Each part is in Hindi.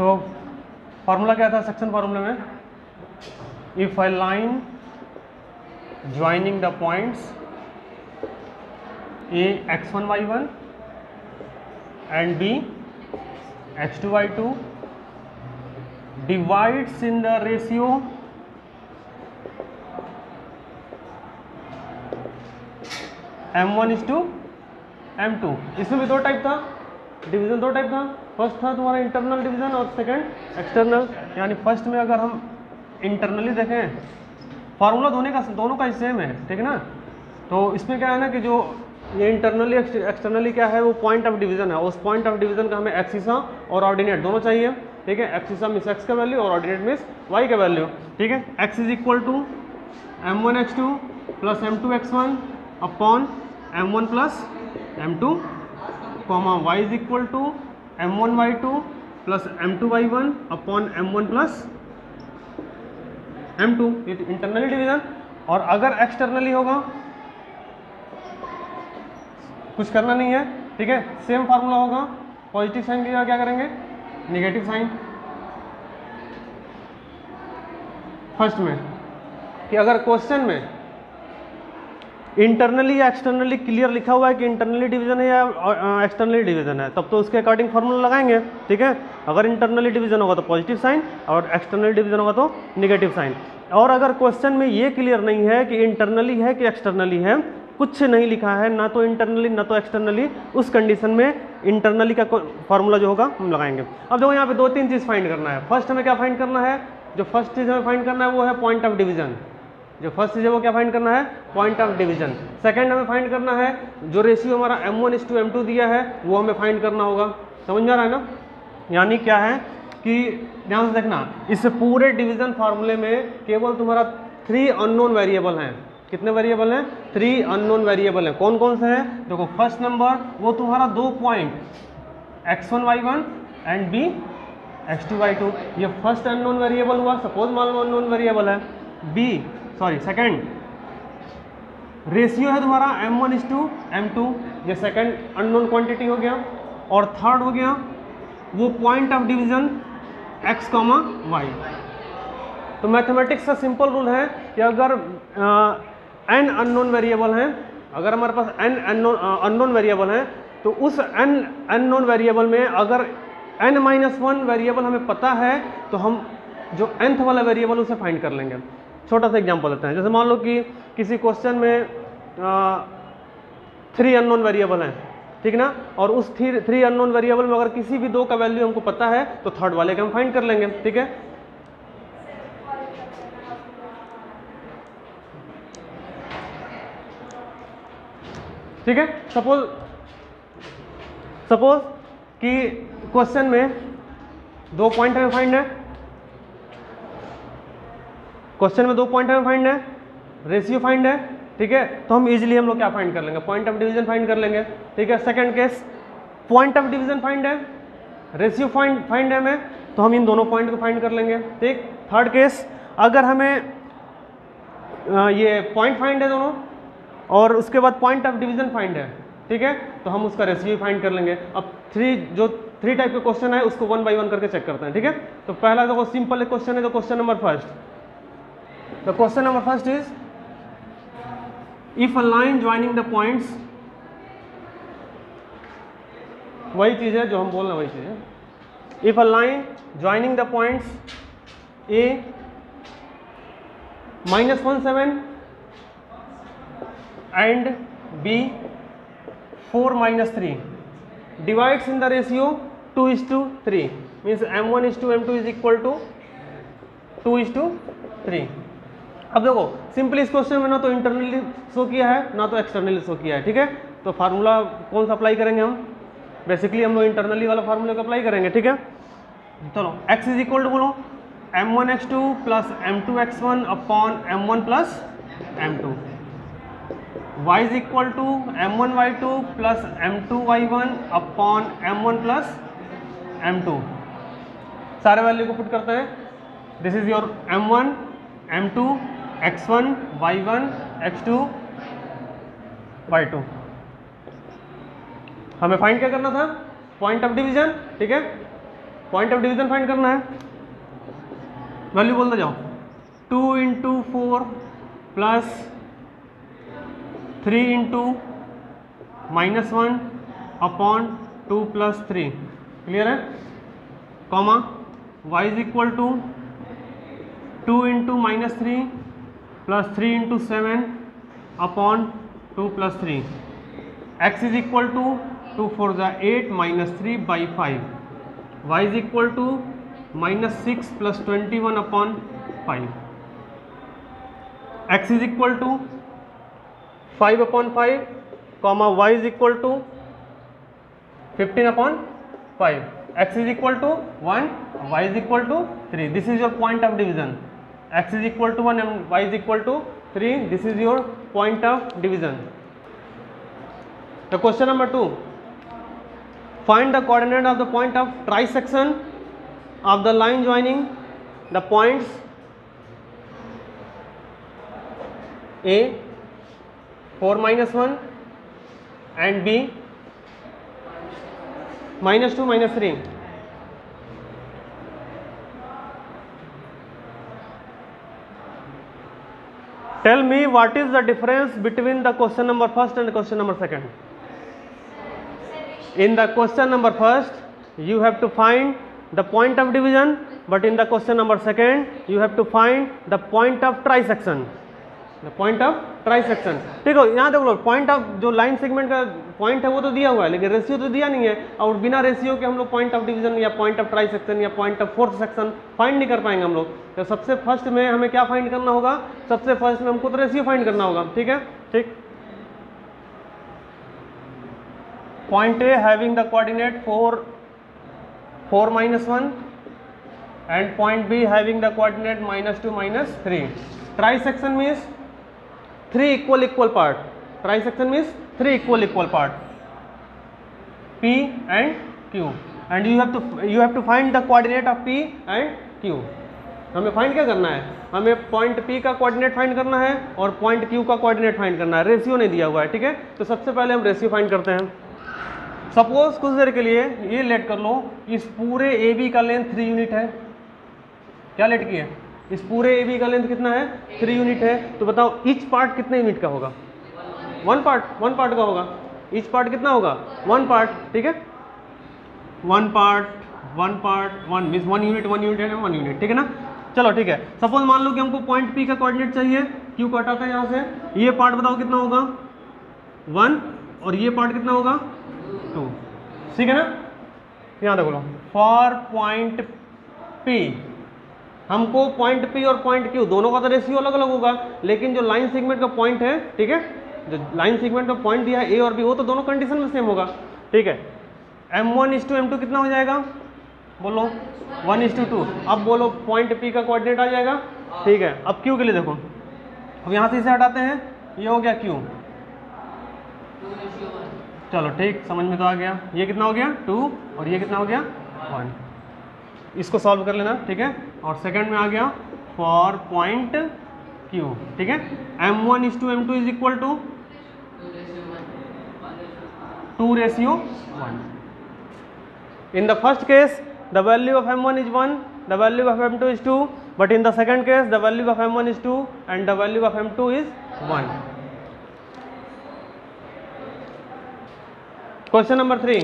तो फार्मूला क्या था सेक्शन फार्मूले में, if a line joining the points A x1 y1 and b x2 y2 divides in the ratio m1:m2। इसमें भी दो टाइप था, डिवीजन दो टाइप था, फर्स्ट था तुम्हारा इंटरनल डिवीजन और सेकंड एक्सटर्नल। यानी फर्स्ट में अगर हम इंटरनली देखें, फार्मूला दोनों का सेम है, ठीक है ना। तो इसमें क्या है ना कि जो ये इंटरनली एक्सटर्नली क्या है, वो पॉइंट ऑफ डिवीजन है। उस पॉइंट ऑफ डिवीजन का हमें एक्सिसा और ऑर्डिनेट दोनों चाहिए, ठीक है। एक्सिसा मीन्स एक्स का वैल्यू और ऑर्डिनेट मीन्स वाई का वैल्यू, ठीक है। X is equal to m1x2 plus m2x1 upon m1 plus m2, comma y is equal to m1y2 plus m2y1 upon m1 plus m2, ये इंटरनली डिवीजन। और अगर एक्सटर्नली होगा कुछ करना नहीं है, ठीक है, सेम फार्मूला होगा, पॉजिटिव साइन की जगह क्या करेंगे, नेगेटिव साइन। फर्स्ट में कि अगर क्वेश्चन में इंटरनली या एक्सटर्नली क्लियर लिखा हुआ है कि इंटरनली डिवीजन है या एक्सटर्नली डिवीजन है, तब तो उसके अकॉर्डिंग फार्मूला लगाएंगे, ठीक है। अगर इंटरनली डिवीजन होगा तो पॉजिटिव साइन और एक्सटर्नली डिवीजन होगा तो नेगेटिव साइन। और अगर क्वेश्चन में ये क्लियर नहीं है कि इंटरनली है कि एक्सटर्नली है, कुछ नहीं लिखा है, ना तो इंटरनली ना तो एक्सटर्नली, उस कंडीशन में इंटरनली का फार्मूला जो होगा हम लगाएंगे। अब देखो यहाँ पे दो तीन चीज़ फाइंड करना है। फर्स्ट हमें क्या फाइंड करना है, जो फर्स्ट चीज़ हमें फाइंड करना है वो है पॉइंट ऑफ डिवीजन। जो फर्स्ट चीज़ है वो क्या फाइंड करना है, पॉइंट ऑफ डिवीजन। सेकंड हमें फाइंड करना है जो रेशियो हमारा m1:m2 दिया है वो हमें फाइंड करना होगा। समझ में आ रहा है ना। यानी क्या है कि ध्यान से देखना, इस पूरे डिवीजन फार्मूले में केवल तुम्हारा 3 अननोन वेरिएबल हैं। कितने वेरिएबल हैं, 3 अननोन वेरिएबल हैं। कौन कौन से हैं, देखो फर्स्ट नंबर वो तुम्हारा 2 point x1 y1 and b x2 y2, ये फर्स्ट अननोन वेरिएबल हुआ। सपोज मान लो अननोन वेरिएबल है सेकंड रेशियो है तुम्हारा m1:m2, ये सेकंड अननोन क्वांटिटी हो गया। और थर्ड हो गया वो point of division x, y। तो मैथमेटिक्स का सिंपल रूल है कि अगर n अननोन वेरिएबल हैं, अगर हमारे पास n अननोन वेरिएबल हैं, तो उस n अननोन वेरिएबल में अगर n-1 वेरिएबल हमें पता है तो हम जो nth वाला वेरिएबल उसे फाइंड कर लेंगे। छोटा सा एग्जांपल लेते हैं, जैसे मान लो कि किसी क्वेश्चन में 3 अननोन वेरिएबल हैं, ठीक ना, और उस 3 अननोन वेरिएबल में अगर किसी भी 2 का वैल्यू हमको पता है तो थर्ड वाले का हम फाइंड कर लेंगे, ठीक है। ठीक है, सपोज कि क्वेश्चन में 2 पॉइंट हमें फाइंड है, क्वेश्चन में 2 पॉइंट हमें फाइंड है, रेशियो फाइंड है, ठीक है। तो हम इजीली हम लोग क्या फाइंड कर लेंगे, पॉइंट ऑफ डिवीजन फाइंड कर लेंगे, ठीक है। Second case point of division find है, रेशियो फाइंड है हमें, तो हम इन दोनों पॉइंट को फाइंड कर लेंगे, ठीक। थर्ड केस अगर हमें ये पॉइंट फाइंड है दोनों और उसके बाद पॉइंट ऑफ डिवीजन फाइंड है, ठीक है, तो हम उसका रेशियो फाइंड कर लेंगे। अब 3 टाइप के क्वेश्चन है उसको 1 बाय 1 करके चेक करते हैं, ठीक है। तो पहला देखो सिंपल क्वेश्चन है, तो question number first, the question number first is if a line joining the points, वही चीज है जो हम बोल रहे हैं, वही चीज है। If a line joining the points a -17 and b 4-3 divides in the ratio 2:3, means m1:m2 is equal to 2:3। अब देखो सिंपली इस क्वेश्चन में ना तो इंटरनली शो किया है ना तो एक्सटर्नली शो किया है, ठीक है। तो फार्मूला कौन सा अप्लाई करेंगे हम, बेसिकली हम लोग इंटरनली वाला फार्मूला को अप्लाई करेंगे, ठीक है। चलो x इज इक्वल टू बोलो m1x2 plus m2x1 upon m1 plus m2, y is equal to m1y2 plus m2y1 upon m1 plus m2। सारे वैल्यू को पुट करते हैं, this is your m1 m2 x1 y1 x2 y2। हमें फाइंड क्या करना था, पॉइंट ऑफ डिवीजन, ठीक है। पॉइंट ऑफ डिवीजन फाइंड करना है, वैल्यू बोलते जाओ। 2 × 4 प्लस 3 × -1 अपॉन 2 + 3, क्लियर है, comma y is equal to 2 × -3 plus 3 × 7 upon 2 + 3, x is equal to 2 4 = 8 -3/5, y is equal to -6 + 21 upon 5, x is equal to 5 upon 5, comma y is equal to 15 upon 5, x is equal to 1, y is equal to 3। This is your point of division. x is equal to 1 and y is equal to 3, this is your point of division. The question number 2, find the coordinate of the point of trisection of the line joining the points A 4 - 1 and B -2 - 3. Tell me what is the difference between the question number first and question number second. In the question number first you have to find the point of division, but in the question number second you have to find the point of trisection, the point of trisection। ठीक हो, यहाँ देख लो, पॉइंट ऑफ जो लाइन सेगमेंट का पॉइंट है वो तो दिया हुआ है, लेकिन रेशियो तो दिया नहीं है, और बिना रेशियो के हम लोग पॉइंट ऑफ डिवीजन या पॉइंट ऑफ ट्राइसेक्शन या point of fourth section find नहीं कर पाएंगे हम लोग। तो सबसे फर्स्ट में हमें क्या फाइंड करना होगा, सबसे फर्स्ट में हमको तो रेशियो फाइंड करना होगा, ठीक है, ठीक। Point A having the coordinate 4 - 1 and point B having the coordinate -2 - 3. Trisection means 3 equal part. Trisection means 3 equal part, P and Q, and you have to find the coordinate of P and Q. हमें फाइंड क्या करना है, हमें पॉइंट P का कोऑर्डिनेट फाइंड करना है और पॉइंट Q का कोऑर्डिनेट फाइंड करना है, रेशियो नहीं दिया हुआ है, ठीक है। तो सबसे पहले हम रेशियो फाइंड करते हैं। सपोज कुछ देर के लिए ये लेट कर लो, इस पूरे ए बी का लेंथ 3 यूनिट है, क्या लेट की है, इस पूरे ए बी का लेंथ कितना है, 3 यूनिट है। तो बताओ ईच पार्ट कितने यूनिट का होगा, 1 पार्ट का होगा, ईच पार्ट कितना होगा, 1 पार्ट, ठीक है, 1 पार्ट 1 मीन्स 1 यूनिट है, 1 यूनिट, ठीक है ना। चलो ठीक है, सपोज मान लो कि हमको पॉइंट पी का कोऑर्डिनेट चाहिए, क्यू को हटाता है यहाँ से, ये पार्ट बताओ कितना होगा, 1, और ये पार्ट कितना होगा, 2, ठीक है ना। यहाँ देखो लो, फॉर पॉइंट P हमको पॉइंट P और पॉइंट Q दोनों का तो रेशियो अलग अलग होगा, लेकिन जो लाइन सेगमेंट का पॉइंट है, ठीक है, जो लाइन सेगमेंट का पॉइंट दिया है A और B, वो तो दोनों कंडीशन में सेम होगा, ठीक है। M1 = M2 कितना हो जाएगा, बोलो 1:2। अब बोलो पॉइंट P का कोऑर्डिनेट आ जाएगा, ठीक है। अब Q के लिए देखो, अब यहाँ से इसे हटाते हैं, ये हो गया Q, चलो ठीक, समझ में तो आ गया। ये कितना हो गया 2 और ये कितना हो गया 1, इसको सॉल्व कर लेना, ठीक है। और सेकंड में आ गया फॉर पॉइंट Q, ठीक है। M1 = M2 is equal to 2:1। In the first case the value of M1 is 1, the value of M2 is 2, but in the second case the value of M1 is 2 and the value of M2 is 1. Question number 3.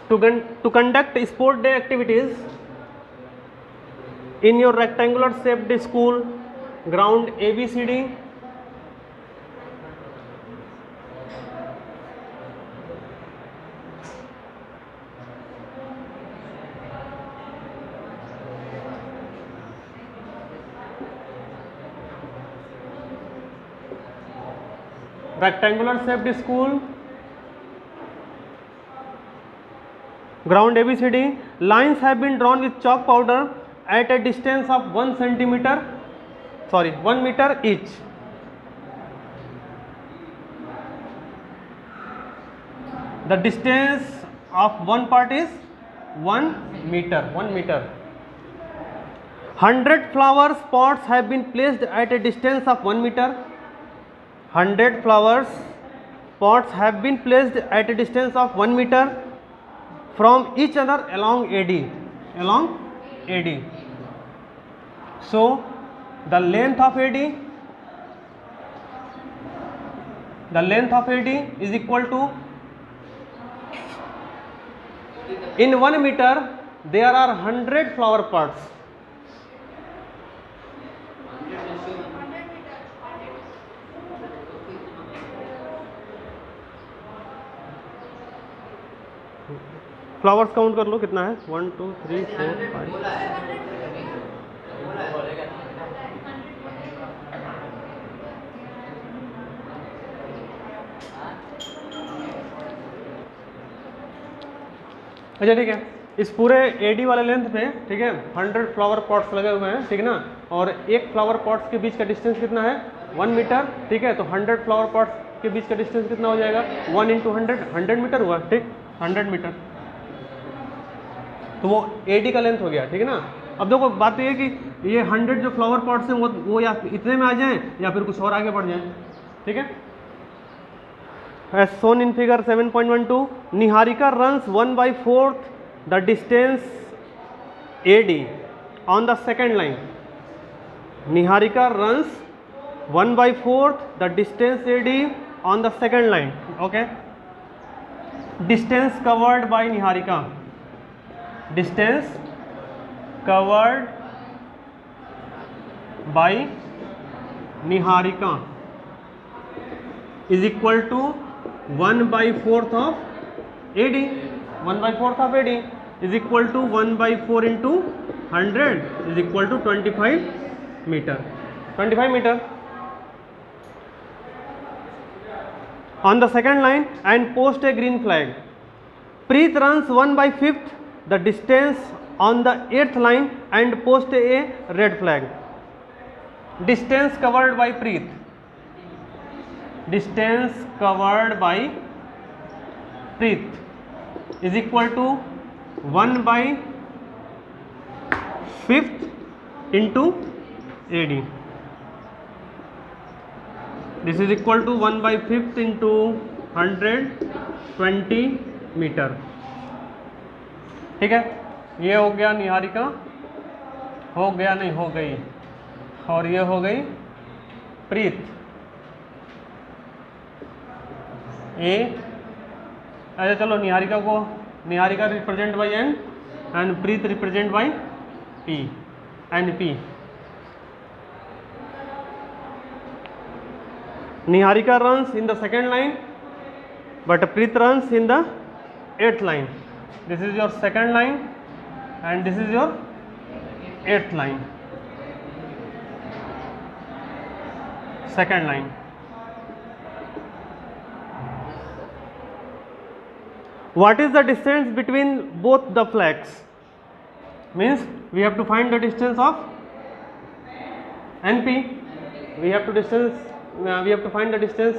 To conduct sport day activities in your rectangular shaped school ground ABCD, rectangular shaped school ground ABCD, lines have been drawn with chalk powder at a distance of 1 meter each. The distance of one part is 1 meter. 100 flower pots have been placed at a distance of 1 meter. 100 flowers pots have been placed at a distance of 1 meter from each other along AD. So the length of AD is equal to, in 1 meter there are 100 flower pots. Flowers count कर लो कितना है, 1 2 3 4 5। अच्छा ठीक है, इस पूरे एडी वाले लेंथ पे ठीक है 100 फ्लावर पॉट्स लगे हुए हैं, ठीक है ना, और एक फ्लावर पॉट्स के बीच का डिस्टेंस कितना है 1 मीटर, ठीक है। तो 100 फ्लावर पॉट्स के बीच का डिस्टेंस कितना हो जाएगा 1 × 100 मीटर हुआ, ठीक, 100 मीटर। तो वो एडी का लेंथ हो गया, ठीक है ना। अब देखो बात ये है कि ये 100 जो फ्लावर पॉट्स हैं वो या इतने में आ जाएं या फिर कुछ और आगे बढ़ जाएं, ठीक है। As shown in figure 7.12, Niharika runs 1/4 the distance AD on the second line. Niharika runs 1/4 the distance AD on the second line. Okay. Distance covered by Niharika. Distance covered by Niharika is equal to 1/4 of AD. 1/4 of AD is equal to 1/4 into 100 is equal to 25 meter. 25 meter. On the second line and post a green flag. Preet runs 1/5 the distance on the 8th line and post a red flag. Distance covered by Preet. Distance covered by Preet is equal to 1/5 into AD. This is equal to 1/5 into 120 metre, ठीक है। ये हो गया निहारिका, हो गया नहीं हो गई, और ये हो गई प्रीत ए। अच्छा चलो Niharika represent by N and Preet represent by P and P. Niharika runs in the second line, but Preet runs in the 8th line. This is your second line and this is your 8th line. Second line. What is the distance between both the flags? Means we have to find the distance of NP. We have to find the distance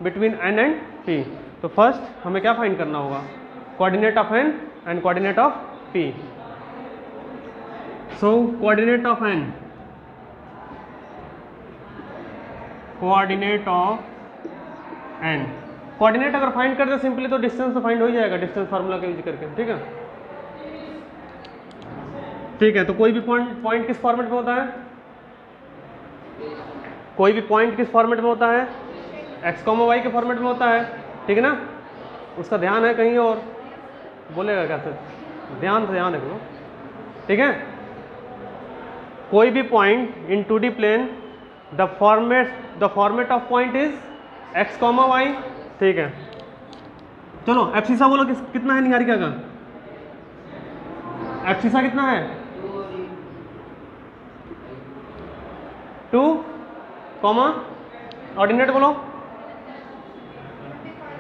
between n and p. तो फर्स्ट हमें क्या फाइंड करना होगा, coordinate of n and coordinate of p. So coordinate of n, coordinate of n, coordinate अगर फाइंड करते सिंपली तो डिस्टेंस तो फाइंड हो ही जाएगा डिस्टेंस फार्मूला का यूज करके, ठीक है। ठीक है, तो कोई भी पॉइंट किस फॉर्मेट में होता है, कोई भी पॉइंट किस फॉर्मेट में होता है, x, y के फॉर्मेट में होता है, ठीक है ना। उसका ध्यान है कहीं और, बोलेगा कैसे, ध्यान रखो, ठीक है। कोई भी point in 2D plane, the format of point is x, y, ठीक है। चलो एब्सिसा बोलो कितना है निहारिका का, एब्सिसा कितना है 2, ऑर्डिनेट बोलो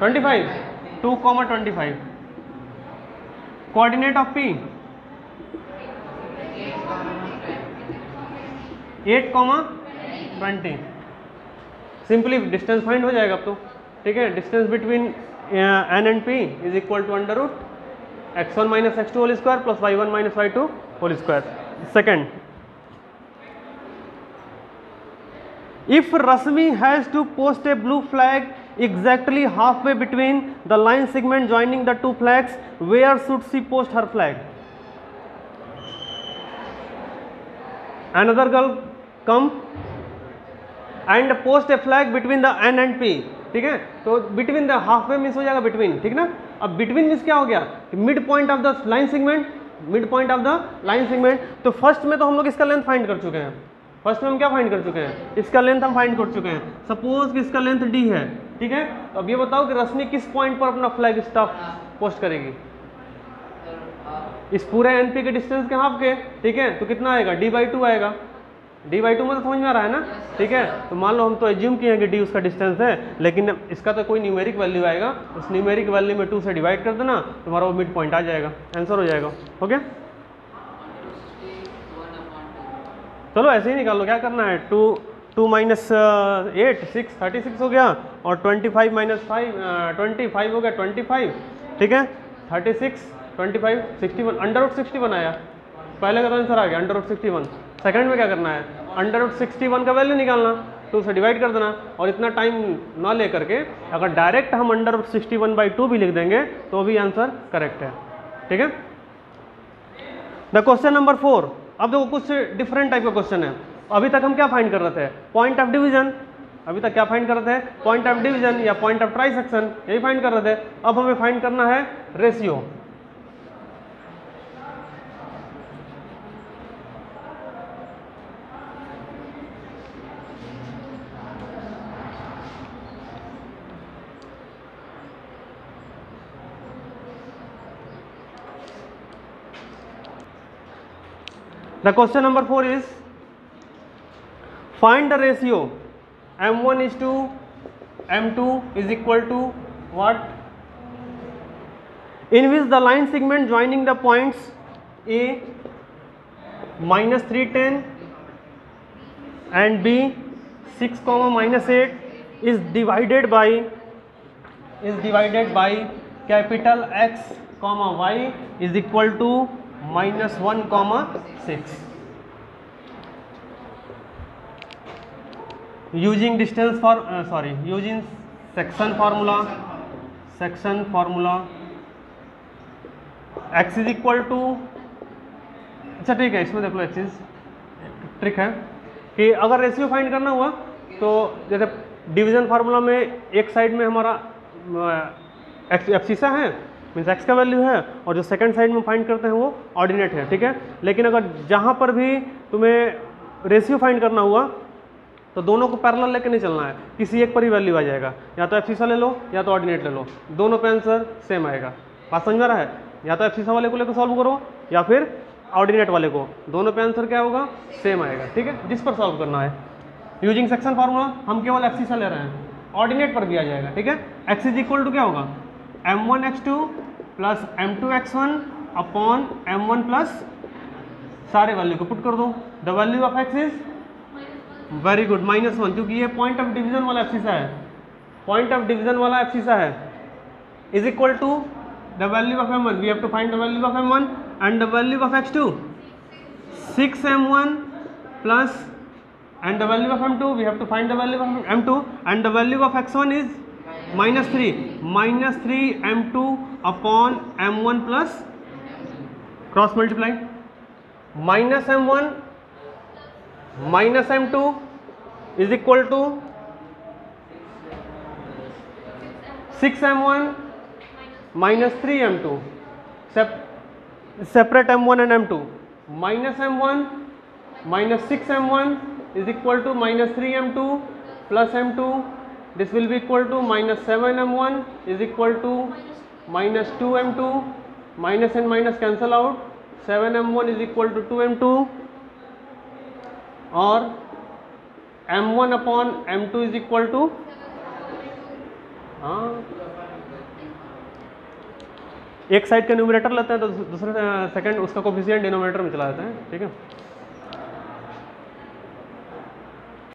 25, 2,25। Coordinate of P 8,20। Simply distance फाइंड हो जाएगा अब तो, ठीक है। Distance between n and P is equal to under root x1 - x2 whole square plus y1 - y2 whole square. Second, if Rasmi has to post a blue flag exactly halfway between the line segment joining the two flags, where should she post her flag? Another girl come and post a flag between the N and P, ठीक है। तो between the halfway मीन्स हो जाएगा between, ठीक ना। अब between मीन्स क्या हो गया, mid point of the line segment, mid point of the line segment. तो फर्स्ट में तो हम लोग इसका लेंथ फाइंड कर चुके हैं, फर्स्ट में हम क्या फाइंड कर चुके हैं, इसका लेंथ हम फाइंड कर चुके हैं। सपोज कि इसका लेंथ d है, ठीक है। तो अब ये बताओ कि रश्मि किस पॉइंट पर अपना फ्लैग स्टॉप पोस्ट करेगी, इस पूरे एनपी के डिस्टेंस के हाफ के, ठीक है। तो कितना आएगा, d/2 आएगा। d/2 में तो समझ में आ रहा है ना, ठीक है। तो मान लो हम तो एज्यूम किए हैं कि d उसका डिस्टेंस है, लेकिन इसका तो कोई न्यूमेरिक वैल्यू आएगा, उस न्यूमेरिक वैल्यू में 2 से डिवाइड कर देना, तुम्हारा वो मिड पॉइंट आ जाएगा, आंसर हो जाएगा। ओके, चलो ऐसे ही निकाल लो, क्या करना है। 2 माइनस 8 6 36 हो गया, और 25 माइनस 5 25 हो गया 25, ठीक है। 36 25 61, √61 आया, पहले का तो आंसर आ गया √61। सेकंड में क्या करना है, √61 का वैल्यू निकालना, 2 से डिवाइड कर देना, और इतना टाइम ना ले करके अगर डायरेक्ट हम √61/2 भी लिख देंगे तो भी आंसर करेक्ट है, ठीक है। द क्वेश्चन नंबर 4, अब देखो कुछ डिफरेंट टाइप का क्वेश्चन है। अभी तक हम क्या फाइंड कर रहे थे, पॉइंट ऑफ डिवीजन, अभी तक क्या फाइंड कर रहे थे, पॉइंट ऑफ डिवीजन या पॉइंट ऑफ ट्राइसेक्शन, यही फाइंड कर रहे थे। अब हमें फाइंड करना है ratio. The question number 4 is, find the ratio m1 is to m2 is equal to what, in which the line segment joining the points A -310 and B 6, -8 is divided by capital X, Y is equal to -1, 6 using distance for using section formula x is equal to, अच्छा ठीक है, इसमें देख लो एक चीज़ ट्रिक है कि अगर रेशियो फाइंड करना हुआ तो जैसे डिवीजन फार्मूला में एक साइड में हमारा एब्सिसा है, मीन्स एक्स का वैल्यू है, और जो सेकंड साइड में फाइंड करते हैं वो ऑर्डिनेट है, ठीक है। लेकिन अगर जहाँ पर भी तुम्हें रेशियो फाइंड करना हुआ तो दोनों को पैरेलल लेके नहीं चलना है, किसी एक पर ही वैल्यू आ जाएगा, या तो एब्सिसा ले लो या तो ऑर्डिनेट ले लो, दोनों पे आंसर सेम आएगा। बात समझ में आ रहा है, या तो एब्सिसा वाले को लेकर सॉल्व करो या फिर ऑर्डिनेट वाले को, दोनों पे आंसर क्या होगा, सेम आएगा, ठीक है। जिस पर सॉल्व करना है यूजिंग सेक्शन फार्मूला, हम केवल एब्सिसा ले रहे हैं, ऑर्डिनेट पर भी आ जाएगा, ठीक है। एक्स इज इक्वल टू क्या होगा, m1x2 plus m2x1 upon m1 plus सारे वैल्यू को पुट कर दो। The value of x is very good -1, क्योंकि ये पॉइंट ऑफ डिवीजन वाला एब्सिसा है, पॉइंट ऑफ डिवीजन वाला एब्सिसा है, is equal to the value of m1, we have to find the value of m1 and the value of x2 6m1 plus and the value of m2, we have to find the value of m2 and the value of x1 is -3 m2 upon m1 plus cross multiply -m1 minus m2 is equal to 6m1 minus 3m2, separate m1 and m2, minus m1 minus 6m1 is equal to -3m2 plus m2, this will be equal to -7m1 is equal to -2m2, minus and minus cancel out, 7m1 is equal to 2m2 और m1 upon m2 is equal to, एक साइड का न्यूमरेटर लेते हैं तो दूसरे सेकंड उसका कोफिशिएंट डिनोमिनेटर में चला जाता है, ठीक है।